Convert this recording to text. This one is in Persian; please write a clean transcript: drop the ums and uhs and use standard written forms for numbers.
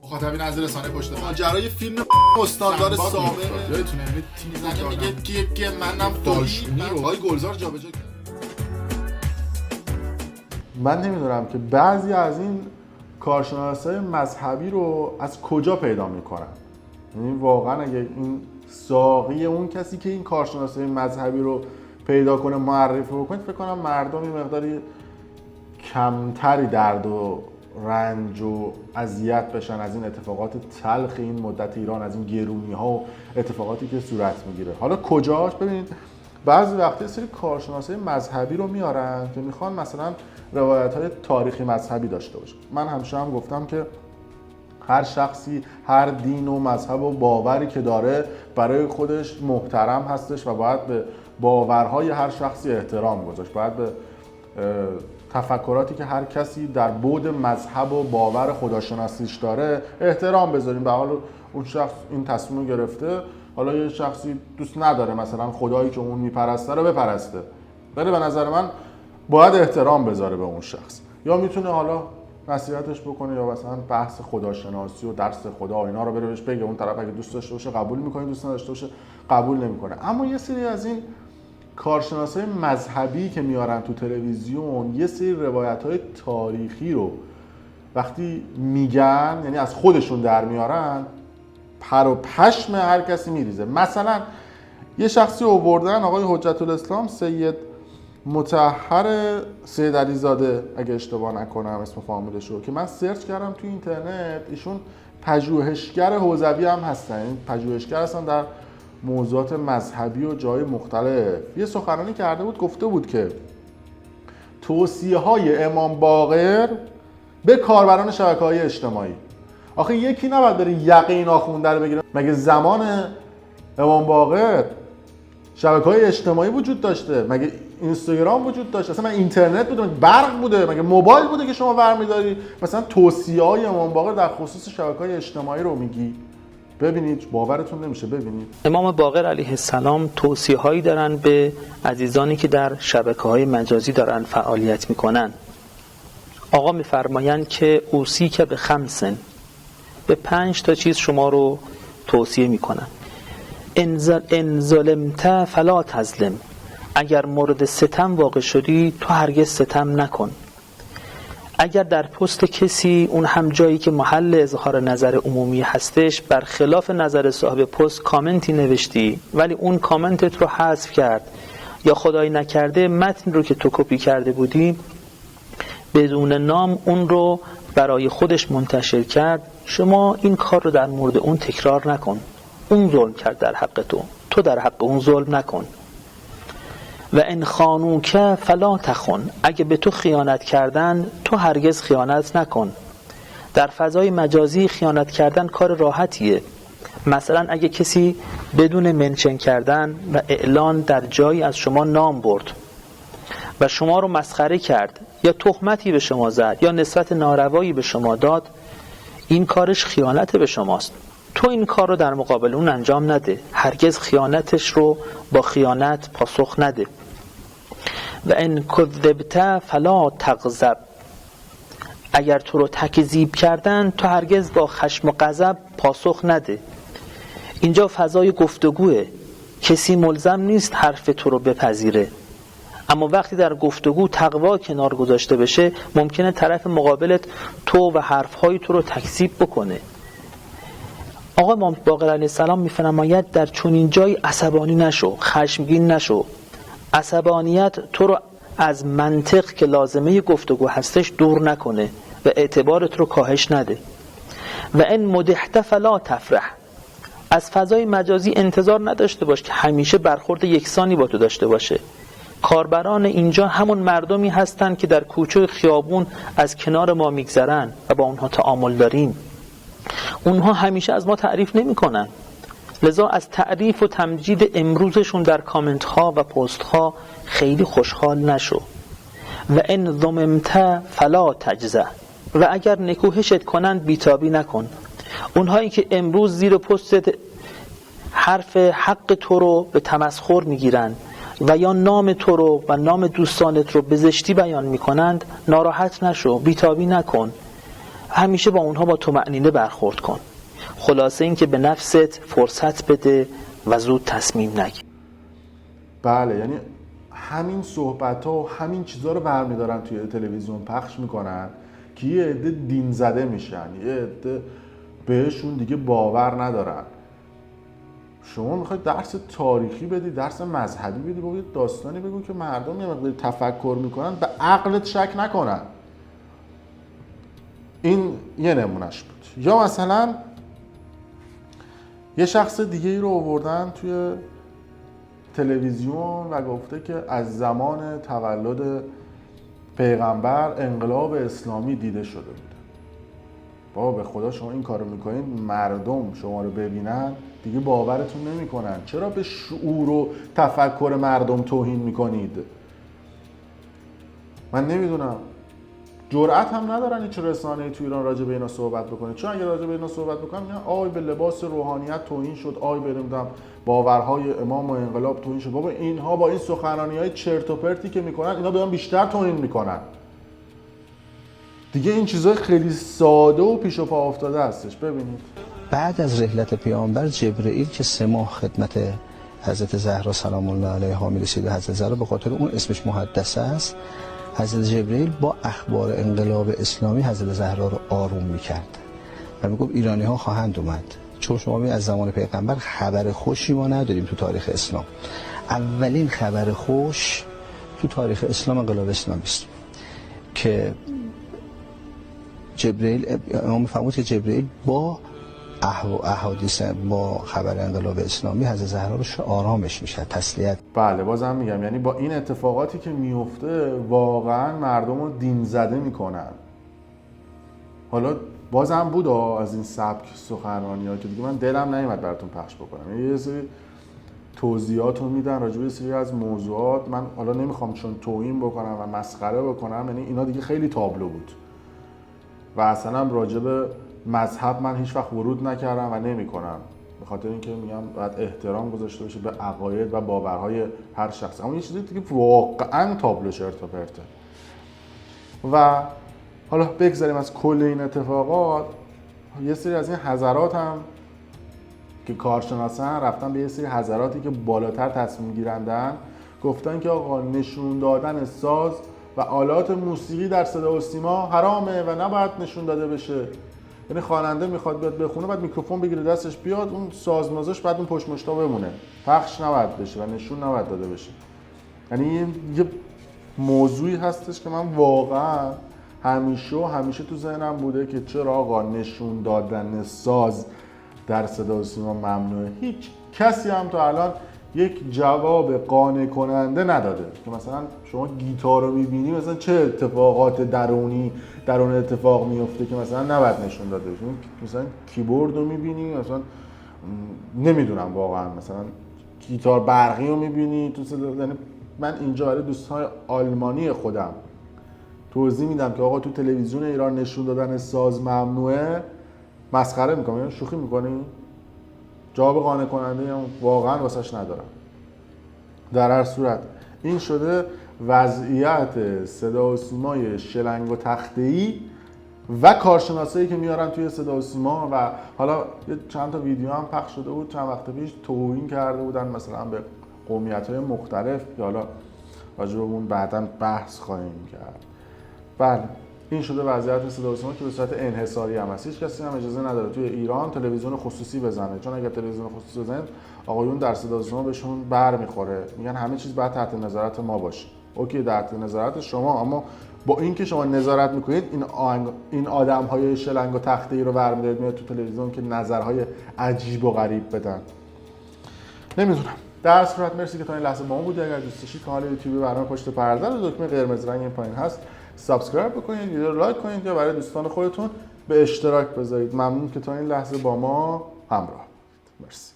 مخاطبین از رسانه پشت ماجرای فیلم استاندار سابق یادتونه تیم میگه که منم داشمی های گلزار جابجا کرد. من نمیدونم که بعضی از این کارشناسای مذهبی رو از کجا پیدا میکنن. یعنی واقعا اگه این ساقی اون کسی که این کارشناسای مذهبی رو پیدا کنه معرفی بکنه، فکر کنم مردم این مقداری کمتری درد و رنج و اذیت بشن از این اتفاقات تلخ این مدت ایران، از این گرونی ها و اتفاقاتی که صورت میگیره. حالا کجاش؟ ببینید بعضی وقتا سری کارشناسای مذهبی رو میارن که میخوان مثلا روایت های تاریخی مذهبی داشته باشه. من همیشه هم گفتم که هر شخصی هر دین و مذهب و باوری که داره برای خودش محترم هستش و باید به باورهای هر شخصی احترام گذاشت، باید به تفکراتی که هر کسی در بعد مذهب و باور خداشناسیش داره احترام بذاریم. به حال اون شخص این تصمیم گرفته، حالا یه شخصی دوست نداره مثلا خدایی که اون میپرسته رو بپرسته، ولی به نظر من باید احترام بذاره به اون شخص. یا میتونه حالا نصیحتش بکنه یا مثلا بحث خداشناسی و درس خدا و اینا رو بره بهش بگه، اون طرف اگه دوست داشته باشه قبول میکنه، دوست نداشته باشه قبول نمیکنه. اما یه سری از این کارشناسای مذهبی که میارن تو تلویزیون یه سری روایت‌های تاریخی رو وقتی میگن، یعنی از خودشون در میارن، پر و پشم هر کسی میریزه. مثلا یه شخصی آوردن آقای حجت الاسلام سید مطهر سید علیزاده اگه اشتباه نکنم اسم فامیلش رو، که من سرچ کردم تو اینترنت، ایشون پژوهشگر حوزوی هم هستن، این پژوهشگر هستن در موضوعات مذهبی و جای مختلف. یه سخنرانی کرده بود، گفته بود که توصیه‌های امام باقر به کاربران شبکه‌های اجتماعی. آخه یکی نباید بره یقین آخونده رو بگیره. مگه زمان امام باقر شبکه‌های اجتماعی وجود داشته؟ مگه اینستاگرام وجود داشته؟ اصلا اینترنت بوده؟ مگه برق بوده؟ مگه موبایل بوده که شما برمی‌داری مثلا توصیه‌های امام باقر در خصوص شبکه‌های اجتماعی رو میگی؟ ببینید باورتون نمیشه. ببینید امام باقر علیه السلام توصیه‌هایی دارن به عزیزانی که در شبکه‌های مجازی دارن فعالیت میکنن. آقا میفرمایند که اوصیک به خمسن، به 5 تا چیز شما رو توصیه میکنن. ان ظلمت فلا تظلم، اگر مورد ستم واقع شدی تو هرگز ستم نکن. اگر در پست کسی، اون هم جایی که محل اظهار نظر عمومی هستش، برخلاف نظر صاحب پست کامنتی نوشتی ولی اون کامنتت رو حذف کرد، یا خدای نکرده متن رو که تو کپی کرده بودی بدون نام اون رو برای خودش منتشر کرد، شما این کار رو در مورد اون تکرار نکن. اون ظلم کرد در حق تو در حق اون ظلم نکن. و ان خانوک فلا تخن، اگه به تو خیانت کردن تو هرگز خیانت نکن. در فضای مجازی خیانت کردن کار راحتیه. مثلا اگه کسی بدون منشن کردن و اعلان در جایی از شما نام برد و شما رو مسخره کرد یا تهمتی به شما زد یا نسبت ناروایی به شما داد، این کارش خیانت به شماست. تو این کار رو در مقابل اون انجام نده. هرگز خیانتش رو با خیانت پاسخ نده. و ان کذبت فلا تغضب، اگر تو رو تکذیب کردن تو هرگز با خشم و غضب پاسخ نده. اینجا فضای گفتگوه، کسی ملزم نیست حرف تو رو بپذیره، اما وقتی در گفتگو تقوا کنار گذاشته بشه ممکنه طرف مقابلت تو و حرفهای تو رو تکذیب بکنه. آقا امام باقر علیه السلام میفرماید در چنین جایی عصبانی نشو، خشمگین نشو. عصبانیت تو رو از منطق که لازمه گفتگو هستش دور نکنه و اعتبارت رو کاهش نده. و ان مدحت فلا تفرح، از فضای مجازی انتظار نداشته باش که همیشه برخورد یکسانی با تو داشته باشه. کاربران اینجا همون مردمی هستن که در کوچه خیابون از کنار ما میگذرن و با اونها تعامل داریم. اونها همیشه از ما تعریف نمی کنن، لذا از تعریف و تمجید امروزشون در کامنت ها و پست ها خیلی خوشحال نشو. و ان ضممت فلا تجزع، و اگر نکوهشت کنند بیتابی نکن. اونهایی که امروز زیر پستت حرف حق تو رو به تمسخر میگیرن و یا نام تو رو و نام دوستانت رو به زشتی بیان میکنند، ناراحت نشو، بیتابی نکن. همیشه با اونها با طمأنینه برخورد کن. خلاصه این که به نفست فرصت بده و زود تصمیم نگیر. بله، یعنی همین صحبت ها و همین چیزها رو برمیدارن توی تلویزیون پخش میکنن که یه عده دین زده میشن، یه عده بهشون دیگه باور ندارن. شما میخواید درس تاریخی بدی، درس مذهبی بدی، با یه داستانی بگو که مردم یه مقداری تفکر میکنن، به عقلت شک نکنن. این یه نمونهش بود. یا مثلا یه شخص دیگه ای رو آوردن توی تلویزیون و گفته که از زمان تولد پیغمبر انقلاب اسلامی دیده شده بوده. بابا به خدا شما این کارو میکنید، مردم شما رو ببینن دیگه باورتون نمیکنن. چرا به شعور و تفکر مردم توهین میکنید؟ من نمیدونم، جرأت هم ندارن هیچ رسانه‌ای تو ایران راجع به اینا صحبت بکنه. چون اگه راجع به اینا صحبت بکنن میگن آی به لباس روحانیت توهین شد، آی نمیدونم باورهای امام و انقلاب توهین شد. بابا اینها با این سخنرانی‌های چرت و پرتی که میکنن اینا دارن بیشتر توهین میکنن. دیگه این چیزای خیلی ساده و پیش و پا افتاده هستش. ببینید بعد از رحلت پیامبر جبرئیل که 3 ماه خدمت حضرت زهرا سلام الله علیها میرسید و حضرت زهرا به خاطر اون اسمش محدثه است، حضرت جبرئیل با اخبار انقلاب اسلامی حضرت زهرا رو آروم میکرد و میگفت ایرانی ها خواهند اومد. چون شما از زمان پیغمبر خبر خوشی ما نداریم تو تاریخ اسلام. اولین خبر خوش تو تاریخ اسلام انقلاب اسلامی است که جبرئیل، امام فرمود که جبرئیل با احادیث با خبر انقلاب اسلامی حضرت زهرا رو آرامش میشه، تسلیت. بله، بازم میگم یعنی با این اتفاقاتی که میفته واقعا مردم رو دین زده میکنن. حالا بازم بود از این سبک سخنرانی‌ها که دیگه من دلم نیومد براتون پخش بکنم. یه سری توضیحات رو میدن راجع به یه سری از موضوعات. من حالا نمیخوام چون توهین بکنم و مسخره بکنم، یعنی اینا دیگه خیلی تابلو بود و اصلا راجع به مذهب من هیچ وقت ورود نکردم و نمیکنم، به خاطر اینکه میگم باید احترام گذاشته بشه به عقاید و باورهای هر شخص. اما یه چیزی دیگه واقعا تابلو چرت و پرته. و حالا بگذاریم از کل این اتفاقات، یه سری از این حضرات هم که کارشناسن رفتن به یه سری حضراتی که بالاتر تصمیم گیرندن گفتن که آقا نشون دادن ساز و آلات موسیقی در صدا و سیما حرامه و نباید نشون داده بشه. یعنی خواننده میخواد بیاد بخونه، بعد میکروفون بگیره دستش بیاد، اون سازمازش بعد اون پشت مشتا بمونه، پخش نباید بشه و نشون نباید داده بشه. یعنی یه موضوعی هستش که من واقعا همیشه تو ذهنم بوده که چرا آقا نشون دادن ساز در صدا و سیما ممنوعه. هیچ کسی هم تا الان یک جواب قانع کننده نداده که مثلا شما گیتار رو میبینی مثلا چه اتفاقات درون اتفاق میفته که مثلا نباید نشون داده بشه. مثلا کیبورد رو میبینی، مثلا نمیدونم واقعا مثلا گیتار برقی رو میبینی تو صدا. یعنی من اینجا برای دوستان آلمانی خودم توضیح میدم که آقا تو تلویزیون ایران نشون دادن ساز ممنوعه، مسخره میکنم، شوخی میکنی؟ جواب قانع کننده هم واقعا واسش ندارم. در هر صورت این شده وضعیت صدا و سیمای شلنگ و تخته‌ای و کارشناسایی که میارن توی صدا و سیما. و حالا چند تا ویدیو هم پخش شده بود چند وقت پیش، توهین کرده بودن مثلا به قومیت‌های مختلف که حالا راجع به اون بعداً بحث خواهیم کرد. بله، این شده وضعیت صدا و سیما که به صورت انحصاری هم هست. هیچ کسی هم اجازه نداره توی ایران تلویزیون خصوصی بزنه، چون اگر تلویزیون خصوصی بزنه آقایون در صدا و سیما بهشون بر میخوره، میگن همه چیز باید تحت نظارت ما باشه. اوکی، تحت نظارت شما، اما با اینکه شما نظارت میکنید این آدم‌های شلنگ و تخته‌ای رو برمی‌دارید میاد تو تلویزیون که نظرهای عجیب و غریب بدن. نمیدونم. در صورت مرسی که تا این لحظه با ما بودید. اگر دوست داشتید کانال یوتیوب برنامه پشت پرده رو دکمه قرمز رنگ این پایین هست سابسکرایب بکنید، ویدیو رو لایک کنید یا برای دوستان خودتون به اشتراک بذارید. ممنون که تا این لحظه با ما همراه بودید. مرسی.